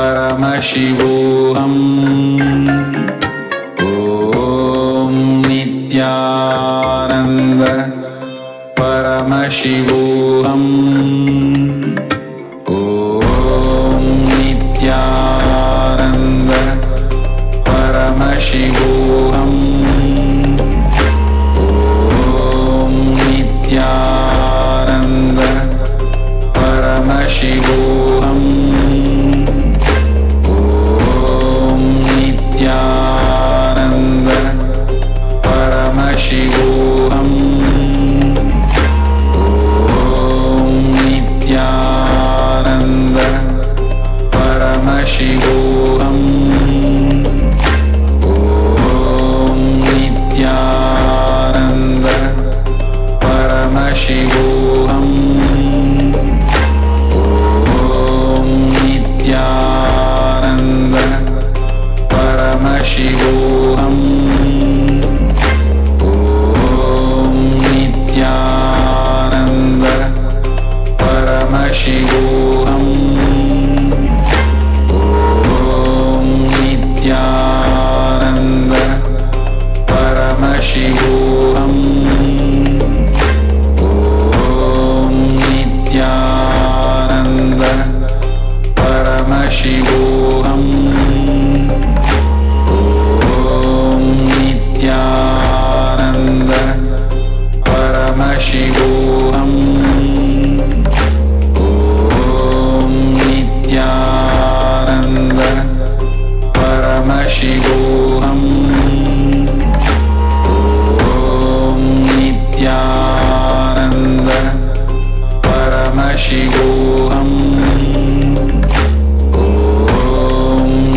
परमशिवोऽहम् ॐ नित्यानन्द परमशिवोऽहम् ॐ नित्यानन्द परमशिवोऽहम् ॐ नित्यानन्द परमशिवोऽहम् ॐ नित्यानन्द परमशिवोऽहम् ॐ नित्यानन्द परमशिवोऽहम् ॐ नित्यानन्द परमशिवोऽहम् ॐ नित्यानन्द परमशिवोऽहम् ॐ नित्यानन्द परमशिवोऽहम् ॐ नित्यानन्द परमशिवोऽहम् ॐ नित्यानन्द परमशिवोऽहम् ॐ नित्यानन्द परमशिवोऽहम् ॐ नित्यानन्द परमशिवोऽहम् ॐ नित्यानन्द परमशिवोऽहम् ॐ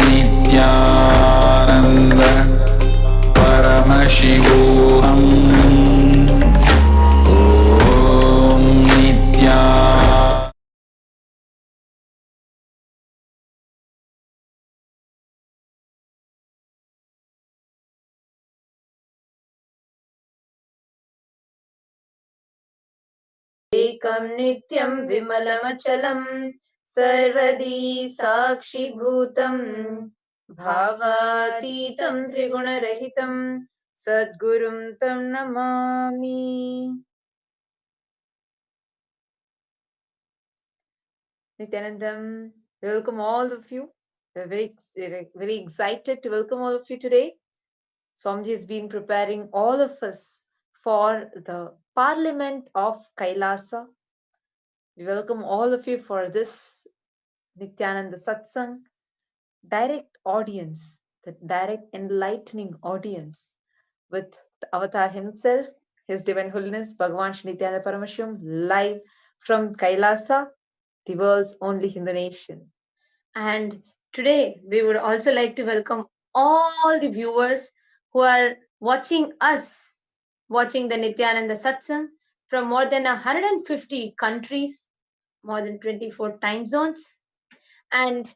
नित्यानन्द परमशिवोऽहम् ॐ नित्या एकं नित्यं विमलमचलं सर्वदी साक्षिभूतं भावातीतं त्रिगुणरहितं सद्गुरुं तं Namami. Nityanandam, welcome all of you. We're very excited to welcome all of you today. Swamiji has been preparing all of us for the Parliament of Kailasa. We welcome all of you for this Nityananda Satsang, direct audience, the direct enlightening audience with the Avatar himself, His Divine Holiness Bhagavan Shri Nityananda Paramashivam, live from Kailasa, the world's only Hindu nation. And today we would also like to welcome all the viewers who are watching us, watching the Nityananda Satsang from more than 150 countries, more than 24 time zones, and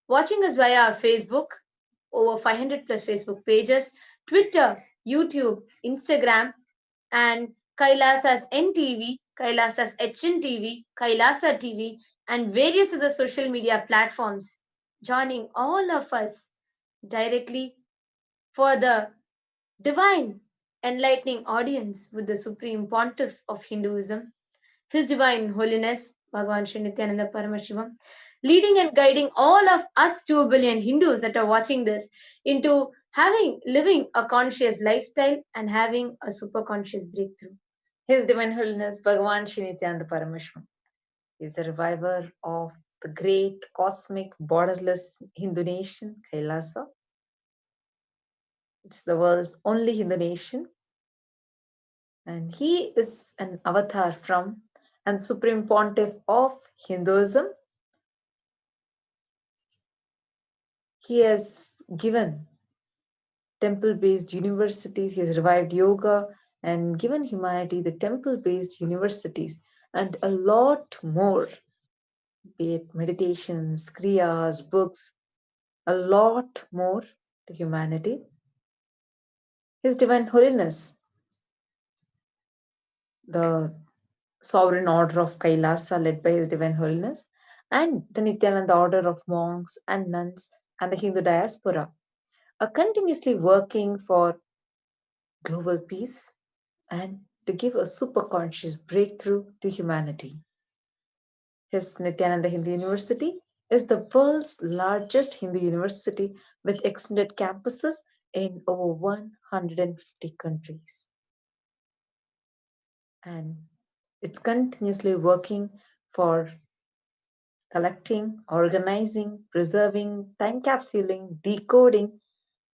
watching us via our Facebook, over 500 plus Facebook pages, Twitter, YouTube, Instagram, and Kailasa's NTV, Kailasa's HNTV, Kailasa TV, and various other social media platforms, joining all of us directly for the divine enlightening audience with the Supreme Pontiff of Hinduism, His Divine Holiness Bhagavan Sri Nityananda Paramashivam, leading and guiding all of us 2 billion Hindus that are watching this into living a conscious lifestyle and having a super conscious breakthrough. His Divine Holiness Bhagavan Sri Nityananda Paramashivam is the reviver of the great cosmic borderless Hindu nation, Kailasa. It's the world's only Hindu nation. And he is an avatar from and Supreme Pontiff of Hinduism. He has given temple-based universities, he has revived yoga and given humanity the temple-based universities and a lot more, be it meditations, kriyas, books, a lot more to humanity. His Divine Holiness, the Sovereign Order of Kailasa led by His Divine Holiness, and the Nityananda order of monks and nuns and the Hindu diaspora are continuously working for global peace and to give a super conscious breakthrough to humanity. His Nityananda Hindu University is the world's largest Hindu university with extended campuses in over 150 countries. And it's continuously working for collecting, organizing, preserving, time capsuling, decoding,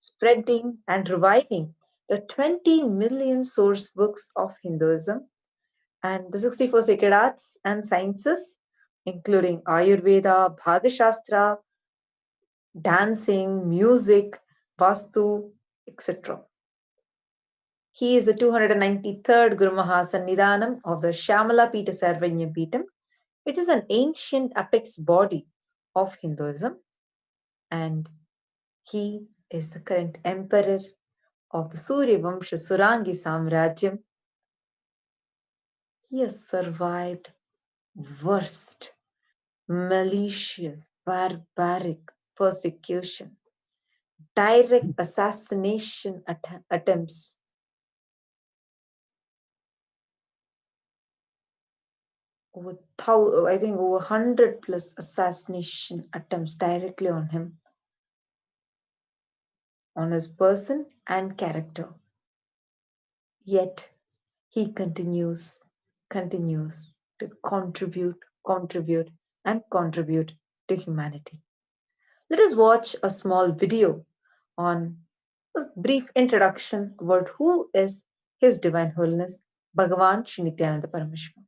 spreading, and reviving the 20 million source books of Hinduism and the 64 sacred arts and sciences, including Ayurveda, Bhagashastra, dancing, music, Vastu, etc. He is the 293rd Guru Mahasannidhanam of the Shamala Pita Sarvanya Pitam, which is an ancient apex body of Hinduism, and he is the current emperor of the Surya Vamsha Surangi Samrajyam. He has survived worst, malicious, barbaric persecution, direct assassination attempts. I think over 100 plus assassination attempts directly on him, on his person and character. Yet he continues to contribute and contribute to humanity. Let us watch a small video on a brief introduction about who is His Divine Holiness Bhagavan Shri Nityananda Parameshwar.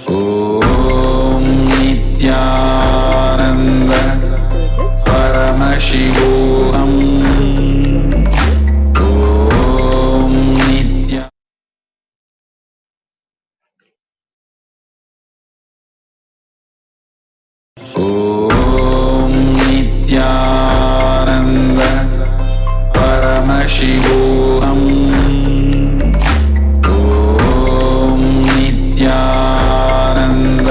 ॐ नित्यानन्द परमशिवोऽहम् ॐ नित्या ॐ नित्यानन्द परमशिवोऽहम् ॐ नित्यानन्द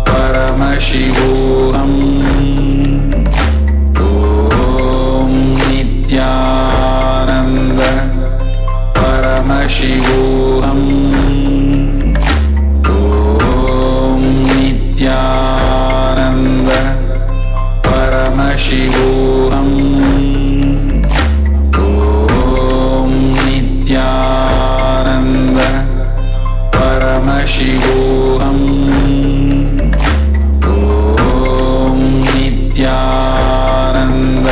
परमशिवोऽहम् ॐ नित्यानन्द परमशिवोऽहम् ॐ नित्यानन्द परमशिवोऽहम् ॐ नित्यानन्द परमशिवोऽहम् ॐ नित्यानन्द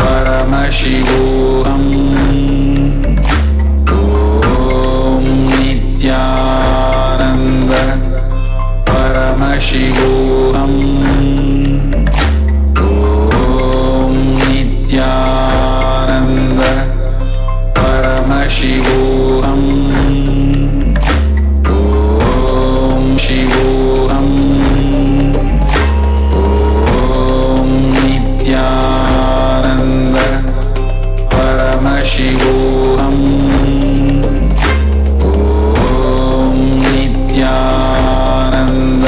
परमशिवोऽहम् ॐ नित्यानन्द परमशिवोऽहम् ॐ नित्यानन्द परमशिवोऽहम् ॐ शिवोऽहम् ॐ नित्यानन्द परमशिवोऽहम् ॐ नित्यानन्द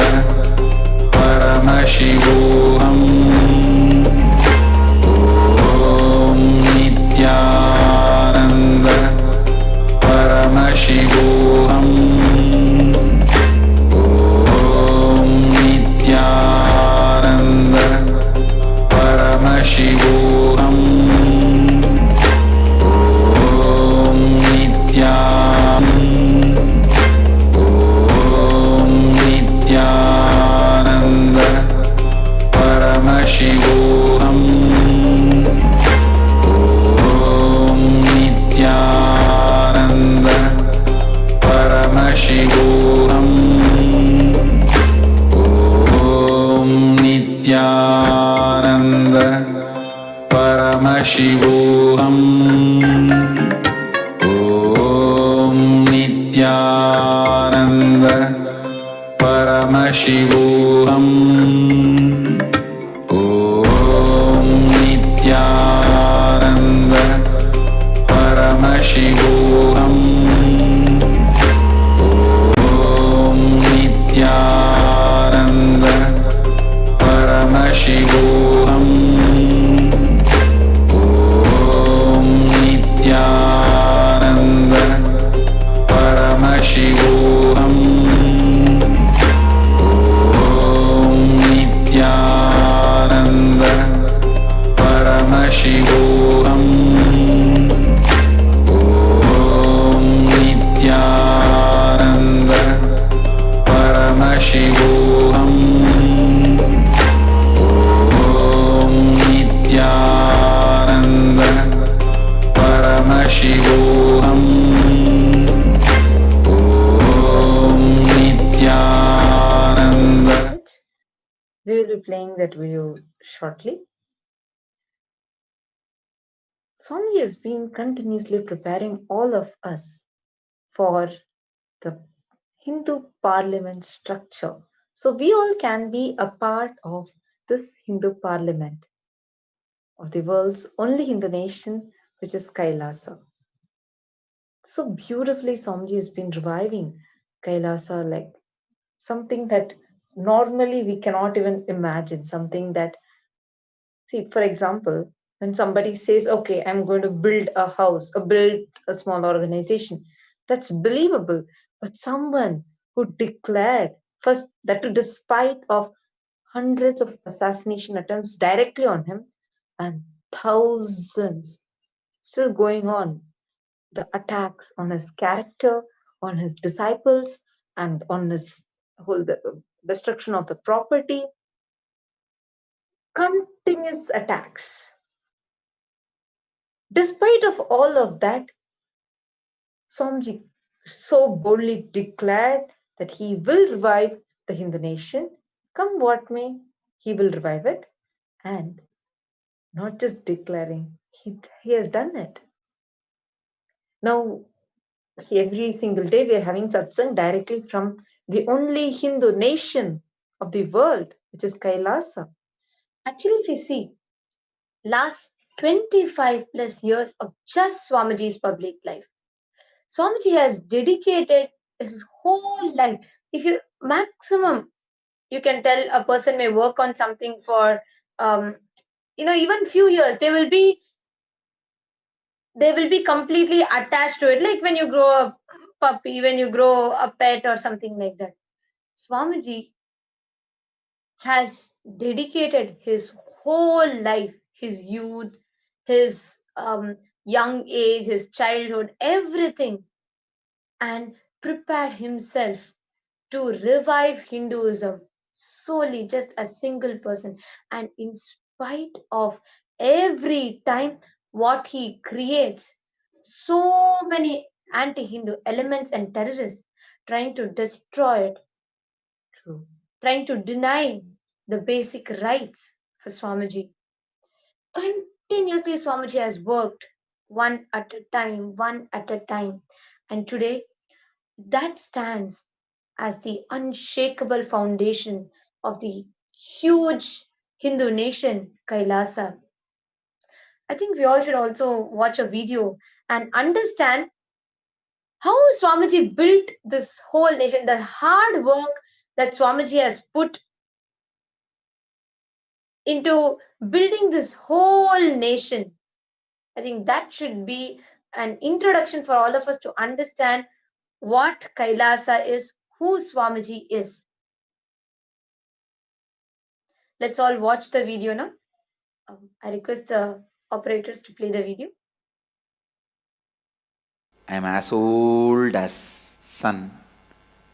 परमशिवोऽहम् ॐ नित्यानन्द परमशिवोऽहम् ॐ नित्यानन्द परमशिवोऽहम् ॐ नित्यानन्द परमशिवोऽहम् ॐ नित्यानन्द परमशिवोऽहम् ॐ नित्यानन्द परमशिवोऽहम् ॐ नित्यानन्द परमशिवोऽहम् ॐ नित्यानन्द परमशिवोऽहम् ॐ नित्यानन्द परमशिवोऽहम् ॐ नित्यानन्द परमशिवोऽहम् ॐ Nityanand. We will be playing that video shortly. Swamiji has been continuously preparing all of us for the Hindu parliament structure. So we all can be a part of this Hindu parliament of the world's only Hindu nation, which is Kailasa. So beautifully, Swamiji has been reviving Kailasa like something that normally we cannot even imagine. Something that, see, for example, when somebody says, okay, I'm going to build a house or build a small organization, that's believable. But someone who declared, first, that too despite of hundreds of assassination attempts directly on him and thousands still going on, the attacks on his character, on his disciples, and on his whole the destruction of the property, continuous attacks. Despite of all of that, Somji so boldly declared that he will revive the Hindu nation, come what may, he will revive it, and not just declaring, he has done it. Now, every single day we are having satsang directly from the only Hindu nation of the world, which is Kailasa. Actually, if you see, last 25 plus years of just Swamiji's public life, Swamiji has dedicated his whole life. If you maximum, you can tell a person may work on something for even few years, they will be completely attached to it, like when you grow a puppy, when you grow a pet or something like that. Swamiji has dedicated his whole life, his youth, his young age, his childhood, everything, and prepared himself to revive Hinduism solely, just a single person. And in spite of every time what he creates, so many anti-Hindu elements and terrorists trying to destroy it, trying to deny the basic rights for Swamiji. Continuously, Swamiji has worked one at a time, one at a time. And today, that stands as the unshakable foundation of the huge Hindu nation, Kailasa. I think we all should also watch a video and understand how Swamiji built this whole nation, the hard work that Swamiji has put into building this whole nation. I think that should be an introduction for all of us to understand what Kailasa is, who Swamiji is. Let's all watch the video now. I request the operators to play the video. I am as old as sun,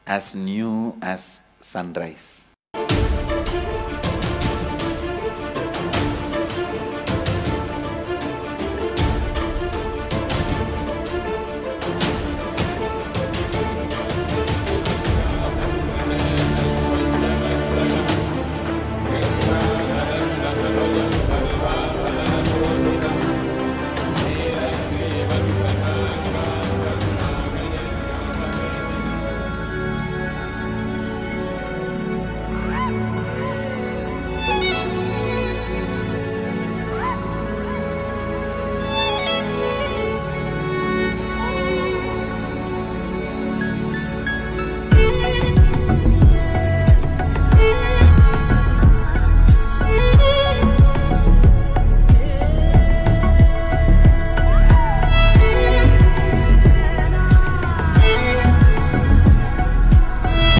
as new as sunrise.